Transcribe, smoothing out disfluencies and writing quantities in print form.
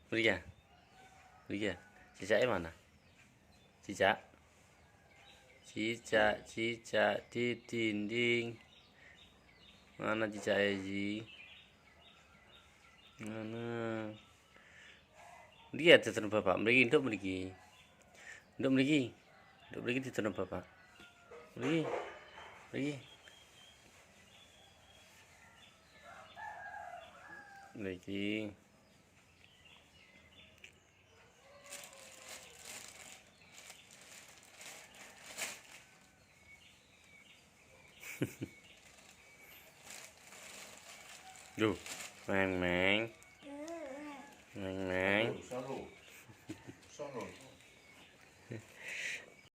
Pergi ya? Pergi ya? Cicaknya mana? Cicak? Cicak di dinding. Mana cicaknya, Ji? Mana? Dia tetan bapak. Pergi, untuk pergi. Untuk pergi. Untuk pergi tetan bapak. Pergi. Pergi. Pergi. Duh, meng meng. Meng meng. Sono. Sono.